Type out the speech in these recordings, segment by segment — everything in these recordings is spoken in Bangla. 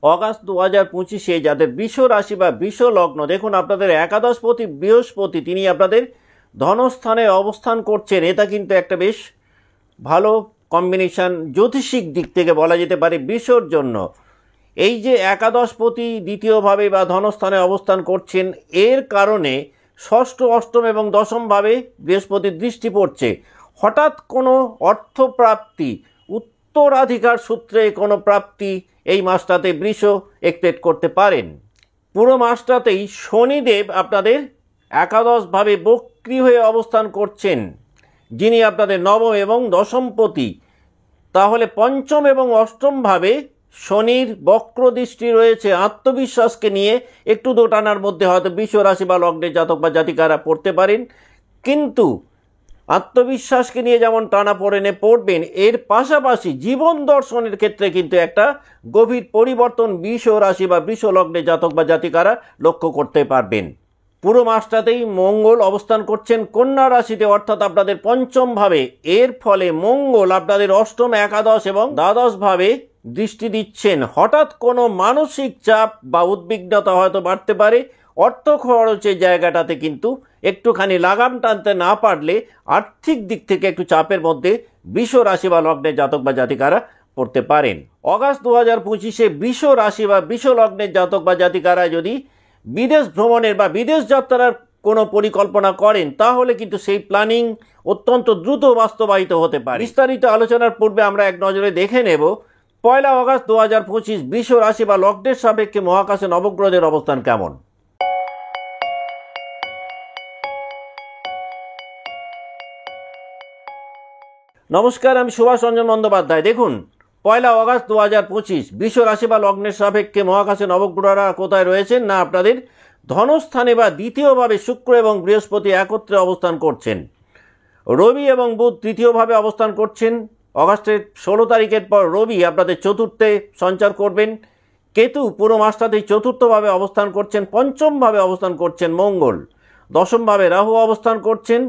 অগাস্ট 2025 যাদের বৃষ রাশি বা বৃষ লগ্ন, দেখুন আপনাদের একাদশপতি বৃহস্পতি তিনি আপনাদের ধনস্থানে অবস্থান করছেন। এটা কিন্তু একটা বেশ ভালো কম্বিনেশন জ্যোতিষিক দিক থেকে বলা যেতে পারে বৃষর জন্য। এই যে একাদশপতি দ্বিতীয়ভাবে বা ধনস্থানে অবস্থান করছেন, এর কারণে ষষ্ঠ, অষ্টম এবং দশমভাবে বৃহস্পতির দৃষ্টি পড়ছে। হঠাৎ কোনো অর্থপ্রাপ্তি, উত্তরাধিকার সূত্রে কোনো প্রাপ্তি এই মাসটাতে বৃষ এক্সপেক্ট করতে পারেন। পুরো মাসটাতেই শনিদেব আপনাদের একাদশভাবে বক্রী হয়ে অবস্থান করছেন, যিনি আপনাদের নবম এবং দশমপতি। তাহলে পঞ্চম এবং অষ্টমভাবে শনির বক্র দৃষ্টি রয়েছে। আত্মবিশ্বাসকে নিয়ে একটু দোটানার মধ্যে হয়তো বৃষ রাশি বা লগ্নের জাতক বা জাতিকারা পড়তে পারেন, কিন্তু আত্মবিশ্বাসকে নিয়ে যেমন টানা পড়বেন, এর পাশাপাশি জীবন দর্শনের ক্ষেত্রে কিন্তু একটা গভীর পরিবর্তন বৃষ রাশি বা বৃষ লগ্নের জাতক বা জাতিকারা লক্ষ্য করতে পারবেন। পুরো মাসটাতেই মঙ্গল অবস্থান করছেন কন্যা রাশিতে, অর্থাৎ আপনাদের পঞ্চম ভাবে। এর ফলে মঙ্গল আপনাদের অষ্টম, একাদশ এবং দ্বাদশ ভাবে দৃষ্টি দিচ্ছেন। হঠাৎ কোনো মানসিক চাপ বা উদ্বিগ্নতা হয়তো বাড়তে পারে। অর্থ খরচের জায়গাটাতে কিন্তু একটুখানি লাগাম টানতে না পারলে আর্থিক দিক থেকে একটু চাপের মধ্যে বৃষ রাশি বা লগ্নের জাতক বা জাতিকারা পড়তে পারেন। অগাস্ট 2025 বৃষ রাশি বা বৃষ লগ্নের জাতক বা জাতিকারা যদি বিদেশ ভ্রমণের বা বিদেশ যাত্রার কোনো পরিকল্পনা করেন, তাহলে কিন্তু সেই প্ল্যানিং অত্যন্ত দ্রুত বাস্তবায়িত হতে পারে। বিস্তারিত আলোচনার পূর্বে আমরা এক নজরে দেখে নেব 1 অগাস্ট 2025 বৃষ রাশি বা লগ্নের সাপেক্ষে মহাকাশে নবগ্রহদের অবস্থান কেমন। নমস্কার, আমি সুভাষ রঞ্জন বন্দ্যোপাধ্যায়। দেখুন 1 অগাস্ট 2025 বৃষ রাশি বা লগ্নের সাপেক্ষে মহাকাশে নবগ্রহরা কোথায় রয়েছেন না আপনাদের ধনস্থানে বা দ্বিতীয়ভাবে শুক্র এবং বৃহস্পতি একত্রে অবস্থান করছেন। রবি এবং বুধ তৃতীয়ভাবে অবস্থান করছেন। অগাস্টের 16 তারিখের পর রবি আপনাদের চতুর্থে সঞ্চার করবেন। কেতু পুরো মাসটাতেই চতুর্থভাবে অবস্থান করছেন। পঞ্চমভাবে অবস্থান করছেন মঙ্গল। দশমভাবে রাহু অবস্থান করছেন।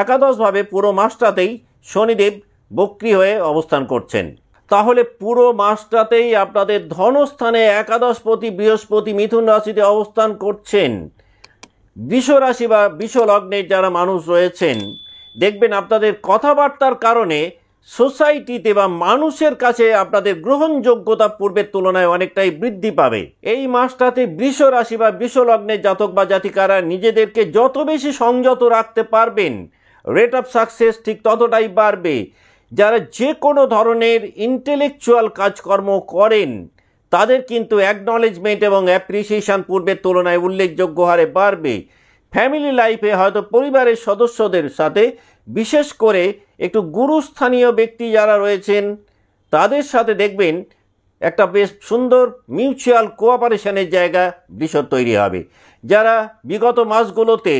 একাদশভাবে পুরো মাসটাতেই শনিদেব বক্রী হয়ে অবস্থান করছেন। তাহলে পুরো মাসটাতেই আপনাদের ধনস্থানে একাদশপতি বৃহস্পতি মিথুন রাশিতে অবস্থান করছেন। বৃষ রাশি বা বৃষ লগ্নের যারা মানুষ রয়েছেন, দেখবেন আপনাদের কথাবার্তার কারণে সোসাইটিতে বা মানুষের কাছে আপনাদের গ্রহণযোগ্যতা পূর্বের তুলনায় অনেকটাই বৃদ্ধি পাবে। এই মাসটাতে বৃষ রাশি বা বৃষ লগ্নের জাতক বা জাতিকারা নিজেদেরকে যত বেশি সংযত রাখতে পারবেন, রেট অফ সাকসেস ঠিক ততটাই বাড়বে। যারা যে কোনো ধরনের ইন্টেলেকচুয়াল কাজকর্ম করেন, তাদের কিন্তু অ্যাকনলেজমেন্ট এবং অ্যাপ্রিসিয়েশন পূর্বের তুলনায় উল্লেখযোগ্য হারে বাড়বে। ফ্যামিলি লাইফে হয়তো পরিবারের সদস্যদের সাথে, বিশেষ করে একটু গুরুস্থানীয় ব্যক্তি যারা রয়েছেন, তাদের সাথে দেখবেন একটা বেশ সুন্দর মিউচুয়াল কোঅপারেশনের জায়গা বৃষ তৈরি হবে। যারা বিগত মাসগুলোতে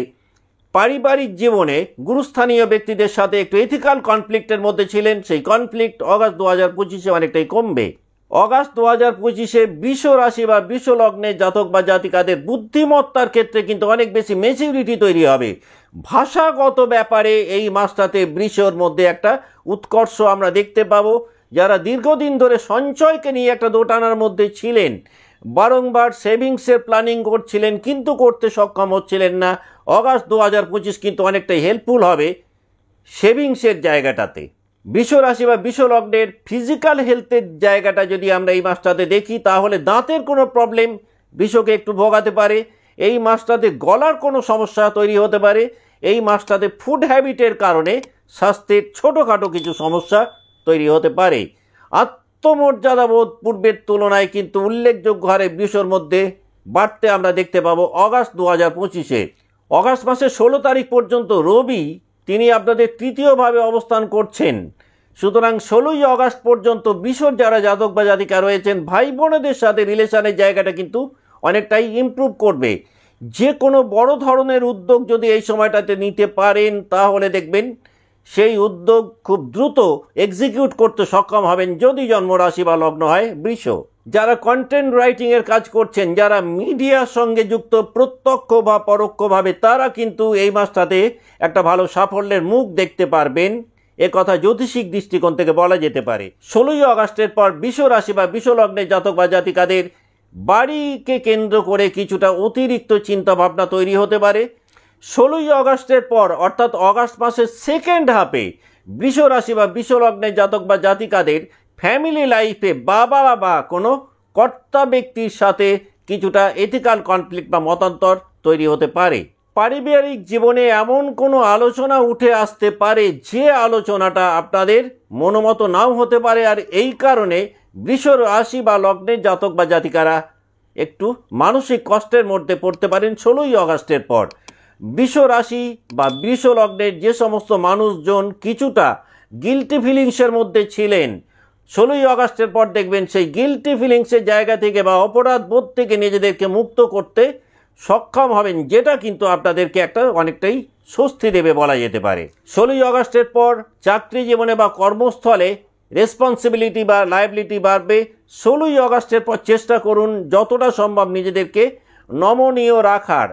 পারিবারিক জীবনে গুরুস্থানীয় ব্যক্তিদের সাথে একটু এথিক্যাল কনফ্লিক্টের মধ্যে ছিলেন, সেই কনফ্লিক্ট অগাস্ট 2025 অনেকটাই কমবে। অগাস্ট 2025 বৃষ রাশি বা বৃষ লগ্নের জাতক বা জাতিকাদের বুদ্ধিমত্তার ক্ষেত্রে কিন্তু অনেক বেশি ম্যাচুরিটি তৈরি হবে। ভাষাগত ব্যাপারে এই মাসটাতে বৃষর মধ্যে একটা উৎকর্ষ আমরা দেখতে পাবো। যারা দীর্ঘদিন ধরে সঞ্চয়কে নিয়ে একটা দোটানার মধ্যে ছিলেন, বারংবার সেভিংসের প্ল্যানিং করছিলেন কিন্তু করতে সক্ষম হচ্ছিলেন না, অগাস্ট 2025 কিন্তু অনেকটাই হেল্পফুল হবে সেভিংসের জায়গাটাতে। বৃষ রাশি বা বৃষ লগ্নের ফিজিক্যাল হেলথের জায়গাটা যদি আমরা এই মাসটাতে দেখি, তাহলে দাঁতের কোনো প্রবলেম বৃষকে একটু ভোগাতে পারে। এই মাসটাতে গলার কোনো সমস্যা তৈরি হতে পারে। এই মাসটাতে ফুড হ্যাবিটের কারণে স্বাস্থ্যের ছোটোখাটো কিছু সমস্যা তৈরি হতে পারে। আত্মমর্যাদাবোধ পূর্বের তুলনায় কিন্তু উল্লেখযোগ্য হারে বৃষর মধ্যে বাড়তে আমরা দেখতে পাবো অগাস্ট 2025। অগাস্ট মাসের 16 তারিখ পর্যন্ত রবি তিনি আপনাদের তৃতীয়ভাবে অবস্থান করছেন। সুতরাং 16ই অগাস্ট পর্যন্ত বৃষর যারা জাতক বা জাতিকা রয়েছেন, ভাই বোনেদের সাথে রিলেশনের জায়গাটা কিন্তু অনেকটাই ইমপ্রুভ করবে। যে কোনো বড় ধরনের উদ্যোগ যদি এই সময়টাতে নিতে পারেন, তাহলে দেখবেন সেই উদ্যোগ খুব দ্রুত এক্সিকিউট করতে সক্ষম হবেন যদি জন্মরাশি বা লগ্ন হয় বৃষ। যারা কন্টেন্ট রাইটিংয়ের কাজ করছেন, যারা মিডিয়ার সঙ্গে যুক্ত প্রত্যক্ষ বা পরোক্ষভাবে, তারা কিন্তু এই মাসটাতে একটা ভালো সাফল্যের মুখ দেখতে পারবেন। এ কথা জ্যোতিষিক দৃষ্টিকোণ থেকে বলা যেতে পারে। 16ই অগাস্টের পর বৃষ রাশি বা বৃষ লগ্নের জাতক বা জাতিকাদের বাড়িকে কেন্দ্র করে কিছুটা অতিরিক্ত চিন্তাভাবনা তৈরি হতে পারে। 16ই আগস্টের পর অর্থাৎ অগাস্ট মাসের সেকেন্ড হাফে বৃষ রাশি বা বৃষ লগ্নের জাতক বা জাতিকাদের ফ্যামিলি লাইফে বাবা বা কোনো কর্তা ব্যক্তির সাথে কিছুটা এথিক্যাল কনফ্লিক্ট বা মতান্তর তৈরি হতে পারে। পারিবারিক জীবনে এমন কোনো আলোচনা উঠে আসতে পারে যে আলোচনাটা আপনাদের মনোমতো নাও হতে পারে, আর এই কারণে বৃষ রাশি বা লগ্নের জাতক বা জাতিকারা একটু মানসিক কষ্টের মধ্যে পড়তে পারেন 16ই আগস্টের পর। বৃষ রাশি বা বৃষ লগ্নের যে সমস্ত মানুষজন কিছুটা গিল্টি ফিলিংসের মধ্যে ছিলেন, 16ই আগস্টের পর দেখবেন সেই গিল্টি ফিলিংসের জায়গা থেকে বা অপরাধ বোধ থেকে নিজেদেরকে মুক্ত করতে সক্ষম হবেন, যেটা কিন্তু আপনাদেরকে একটা অনেকটাই স্বস্তি দেবে বলা যেতে পারে। 16ই আগস্টের পর চাকরি জীবনে বা কর্মস্থলে রেসপন্সিবিলিটি বা লায়াবিলিটি বাড়বে। 16ই আগস্টের পর চেষ্টা করুন যতটা সম্ভব নিজেদেরকে নমনীয় রাখার,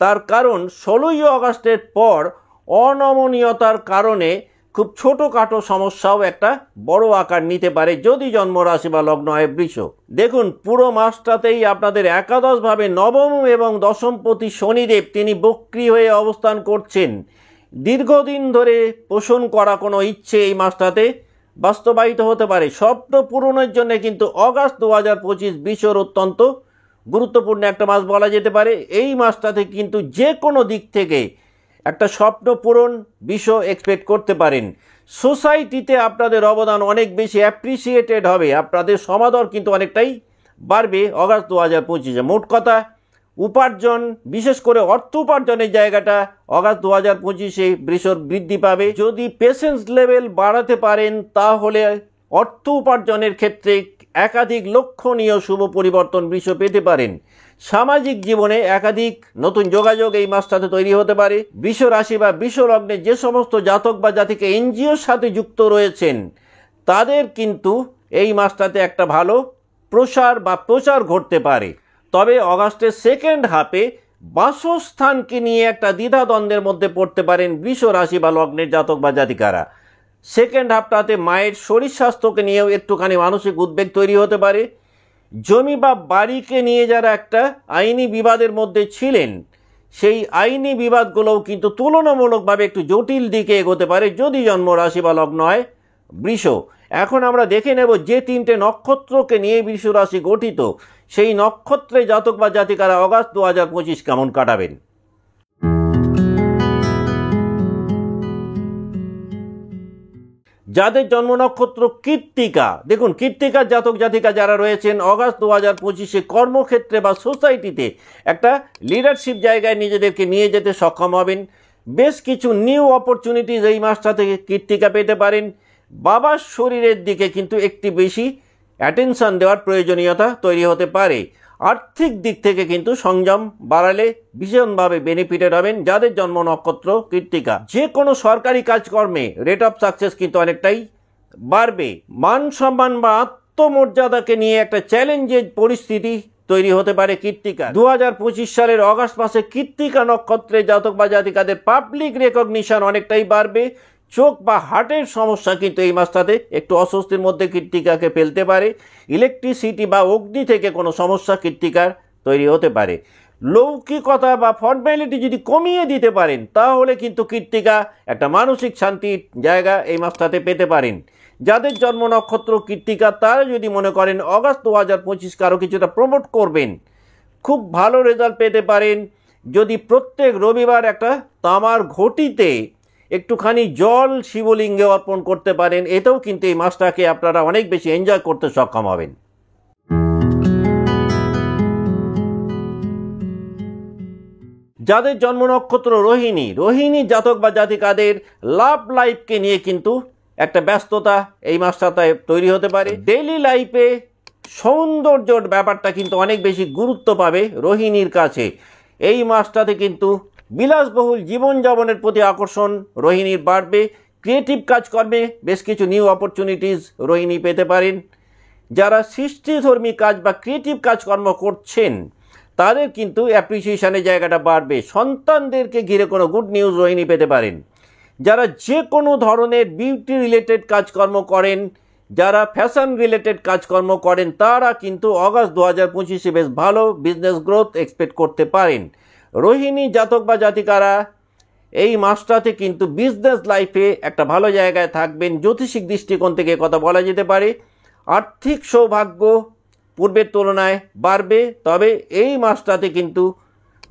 তার কারণ 16ই আগস্টের পর অনমনীয়তার কারণে খুব ছোটোখাটো সমস্যাও একটা বড় আকার নিতে পারে যদি জন্মরাশি বা লগ্ন হয় বৃষ। দেখুন, পুরো মাসটাতেই আপনাদের একাদশভাবে নবম এবং দশমপতি শনিদেব তিনি বক্রী হয়ে অবস্থান করছেন। দীর্ঘদিন ধরে পোষণ করা কোনো ইচ্ছে এই মাসটাতে বাস্তবায়িত হতে পারে। স্বপ্ন পূরণের জন্য কিন্তু অগাস্ট 2025 বৃষর অত্যন্ত গুরুত্বপূর্ণ একটা মাস বলা যেতে পারে। এই মাসটাতে কিন্তু যে কোনো দিক থেকে একটা স্বপ্ন পূরণ বৃষ এক্সপেক্ট করতে পারেন। সোসাইটিতে আপনাদের অবদান অনেক বেশি অ্যাপ্রিসিয়েটেড হবে, আপনাদের সমাদর কিন্তু অনেকটাই বাড়বে অগাস্ট 2025-এ। মোট কথা উপার্জন, বিশেষ করে অর্থ উপার্জনের জায়গাটা অগাস্ট 2025-এ বৃষর বৃদ্ধি পাবে। যদি পেশেন্স লেভেল বাড়াতে পারেন তাহলে অর্থ উপার্জনের ক্ষেত্রে একাধিক লক্ষণীয় শুভ পরিবর্তন বৃষ পেতে পারেন। সামাজিক জীবনে একাধিক নতুন যোগাযোগ এই মাসটাতে তৈরি হতে পারে। বৃষ রাশি বা বৃষ লগ্নে যে সমস্ত জাতক বা জাতিকে এনজিওর সাথে যুক্ত রয়েছেন তাদের কিন্তু এই মাসটাতে একটা ভালো প্রসার ঘটতে পারে। তবে অগাস্টের সেকেন্ড হাফে বাসস্থানকে নিয়ে একটা দ্বিধাদ্বন্দ্বের মধ্যে পড়তে পারেন বৃষ রাশি বা লগ্নের জাতক বা জাতিকারা। সেকেন্ড হাফটাতে মায়ের শরীর স্বাস্থ্যকে নিয়েও একটুখানি মানসিক উদ্বেগ তৈরি হতে পারে। জমি বা বাড়িকে নিয়ে যারা একটা আইনি বিবাদের মধ্যে ছিলেন সেই আইনি বিবাদগুলোও কিন্তু তুলনামূলকভাবে একটু জটিল দিকে এগোতে পারে যদি জন্ম রাশি বা লগ্ন হয় বৃষ। এখন আমরা দেখে নেব যে তিনটে নক্ষত্রকে নিয়ে বৃষ রাশি গঠিত সেই নক্ষত্রে জাতক বা জাতিকারা অগাস্ট 2025 কেমন কাটাবেন। যাদের জন্ম নক্ষত্র কৃত্তিকা, দেখুন কৃত্তিকার জাতক জাতিকা যারা রয়েছেন অগাস্ট 2025-এ কর্মক্ষেত্রে বা সোসাইটিতে একটা লিডারশিপ জায়গায় নিজেদেরকে নিয়ে যেতে সক্ষম হবেন। বেশ কিছু নিউ অপরচুনিটিজ এই মাসটা থেকে কৃত্তিকা পেতে পারেন। বাবার শরীরের দিকে কিন্তু একটি বেশি অ্যাটেনশন দেওয়ার প্রয়োজনীয়তা তৈরি হতে পারে। আর্থিক দিক থেকে কিন্তু সংযম বাড়ালে ভীষণভাবে বেনিফিটেড হবেন যাদের জন্ম নক্ষত্র কৃত্তিকা। যে কোনো সরকারি কাজকর্মে রেট অফ সাকসেস কিন্তু অনেকটাই বাড়বে। মান সম্মান বা আত্মমর্যাদাকে নিয়ে একটা চ্যালেঞ্জের পরিস্থিতি তৈরি হতে পারে কৃত্তিকা। 2025 সালের অগাস্ট মাসে কৃত্তিকা নক্ষত্রে জাতক বা জাতিকাদের পাবলিক রেকগনিশন অনেকটাই বাড়বে। চোখ বা হার্টের সমস্যা কিন্তু এই মাসটাতে একটু অস্বস্তির মধ্যে কৃত্তিকাকে ফেলতে পারে। ইলেকট্রিসিটি বা অগ্নি থেকে কোনো সমস্যা কৃত্তিকার তৈরি হতে পারে। লৌকিকতা বা ফর্মালিটি যদি কমিয়ে দিতে পারেন তাহলে কিন্তু কৃত্তিকা একটা মানসিক শান্তির জায়গা এই মাসটাতে পেতে পারেন। যাদের জন্ম নক্ষত্র কৃত্তিকা তারা যদি মনে করেন অগাস্ট 2025 কারো কিছুটা প্রমোট করবেন, খুব ভালো রেজাল্ট পেতে পারেন যদি প্রত্যেক রবিবার একটা তামার ঘটিতে একটুখানি জল শিবলিঙ্গে অর্পণ করতে পারেন। এতেও কিন্তু এই মাসটাকে আপনারা অনেক বেশি এনজয় করতে সক্ষম হবেন। যাদের জন্ম নক্ষত্র রোহিণী, রোহিণী জাতক বা জাতিকাদের লাভ লাইফকে নিয়ে কিন্তু একটা ব্যস্ততা এই মাসটাতে তৈরি হতে পারে। ডেইলি লাইফে সৌন্দর্যর ব্যাপারটা কিন্তু অনেক বেশি গুরুত্ব পাবে রোহিণীর কাছে। এই মাসটাতে কিন্তু বিলাসবহুল জীবনযাপনের প্রতি আকর্ষণ রোহিণীর বাড়বে। ক্রিয়েটিভ কাজকর্মে বেশ কিছু নিউ অপরচুনিটিস রোহিণী পেতে পারেন। যারা সৃষ্টিধর্মী কাজ বা ক্রিয়েটিভ কাজকর্ম করছেন তাদের কিন্তু অ্যাপ্রিসিয়েশনের জায়গাটা বাড়বে। সন্তানদেরকে ঘিরে কোনো গুড নিউজ রোহিণী পেতে পারেন। যারা যে কোনো ধরনের বিউটি রিলেটেড কাজকর্ম করেন যারা ফ্যাশন রিলেটেড কাজকর্ম করেন তারা কিন্তু অগাস্ট 2025-এ বেশ ভালো বিজনেস গ্রোথ এক্সপেক্ট করতে পারেন। রোহিণী জাতক বা জাতিকারা এই মাসটাতে কিন্তু বিজনেস লাইফে একটা ভালো জায়গায় থাকবেন। জ্যোতিষিক দৃষ্টিকোণ থেকে কথা বলা যেতে পারে আর্থিক সৌভাগ্য পূর্বের তুলনায় বাড়বে, তবে এই মাসটাতে কিন্তু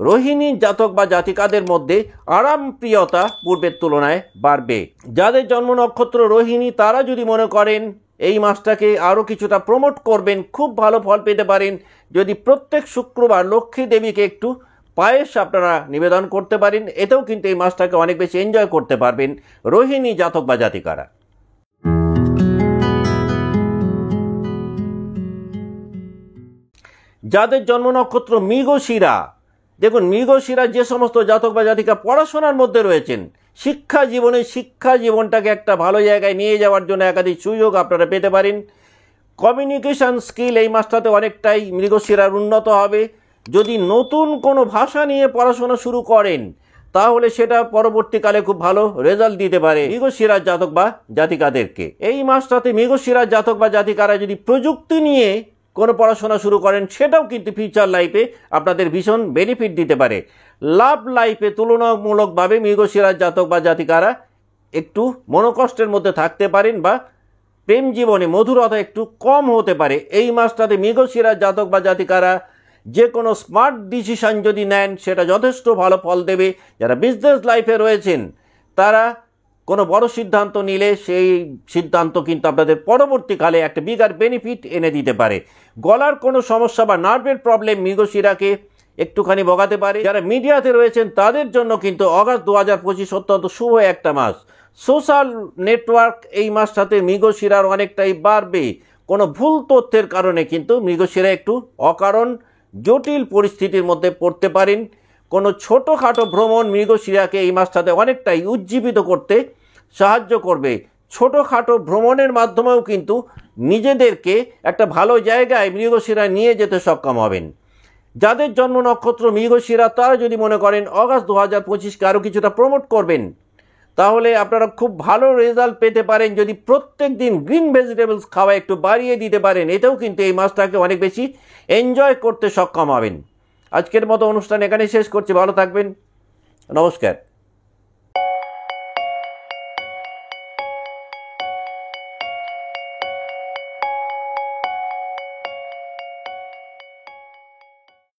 রোহিণী জাতক বা জাতিকাদের মধ্যে আরামপ্রিয়তা পূর্বের তুলনায় বাড়বে। যাদের জন্ম নক্ষত্র রোহিণী তারা যদি মনে করেন এই মাসটাকে আরও কিছুটা প্রমোট করবেন, খুব ভালো ফল পেতে পারেন যদি প্রত্যেক শুক্রবার লক্ষ্মী দেবীকে একটু পায়েস আপনারা নিবেদন করতে পারেন। এতেও কিন্তু এই মাসটাকে অনেক বেশি এনজয় করতে পারবেন রোহিণী জাতক বা জাতিকারা। যাদের জন্ম নক্ষত্র মৃগশিরা, দেখুন মৃগশিরা যে সমস্ত জাতক বা জাতিকা পড়াশোনার মধ্যে রয়েছেন, শিক্ষা জীবনটাকে একটা ভালো জায়গায় নিয়ে যাওয়ার জন্য একাধিক সুযোগ আপনারা পেতে পারেন। কমিউনিকেশন স্কিল এই মাসটাতে অনেকটাই মৃগশিরার উন্নত হবে। যদি নতুন কোনো ভাষা নিয়ে পড়াশোনা শুরু করেন তাহলে সেটা পরবর্তীকালে খুব ভালো রেজাল্ট দিতে পারে মৃগশিরার জাতক বা জাতিকাদেরকে। এই মাসটাতে মৃগশিরার জাতক বা জাতিকারা যদি প্রযুক্তি নিয়ে কোনো পড়াশোনা শুরু করেন সেটাও কিন্তু ফিউচার লাইফে আপনাদের ভীষণ বেনিফিট দিতে পারে। লাভ লাইফে তুলনামূলকভাবে মৃগশিরার জাতক বা জাতিকারা একটু মনোকষ্টের মধ্যে থাকতে পারেন বা প্রেম জীবনে মধুরতা একটু কম হতে পারে। এই মাসটাতে মৃগশিরার জাতক বা জাতিকারা যে কোনো স্মার্ট ডিসিশন যদি নেন সেটা যথেষ্ট ভালো ফল দেবে। যারা বিজনেস লাইফে রয়েছেন তারা কোনো বড় সিদ্ধান্ত নিলে সেই সিদ্ধান্ত কিন্তু আপনাদের পরবর্তীকালে একটা বিগার বেনিফিট এনে দিতে পারে। গলার কোনো সমস্যা বা নার্ভের প্রবলেম মৃগশিরাকে একটুখানি ভোগাতে পারে। যারা মিডিয়াতে রয়েছেন তাদের জন্য কিন্তু অগাস্ট 2025 অত্যন্ত শুভ একটা মাস। সোশ্যাল নেটওয়ার্ক এই মাসটাতে মৃগশিরার অনেকটাই বাড়বে। কোনো ভুল তথ্যের কারণে কিন্তু মৃগশিরা একটু অকারণ জটিল পরিস্থিতির মধ্যে পড়তে পারেন। কোনো ছোটোখাটো ভ্রমণ মৃগশিরাকে এই মাসটাতে অনেকটাই উজ্জীবিত করতে সাহায্য করবে। ছোটোখাটো ভ্রমণের মাধ্যমেও কিন্তু নিজেদেরকে একটা ভালো জায়গায় মৃগশিরা নিয়ে যেতে সক্ষম হবেন। যাদের জন্ম নক্ষত্র মৃগশিরা তারা যদি মনে করেন অগাস্ট 2025-কে আরও কিছুটা প্রমোট করবেন তাহলে আপনারা খুব ভালো রেজাল্ট পেতে পারেন যদি প্রত্যেক দিন গ্রিন ভেজিটেবলস খাওয়া একটু বাড়িয়ে দিতে পারেন। এতেও কিন্তু এই মাসটাকে অনেক বেশি এনজয় করতে সক্ষম হবেন। আজকের মতো অনুষ্ঠান এখানে শেষ করছি। ভালো থাকবেন, নমস্কার।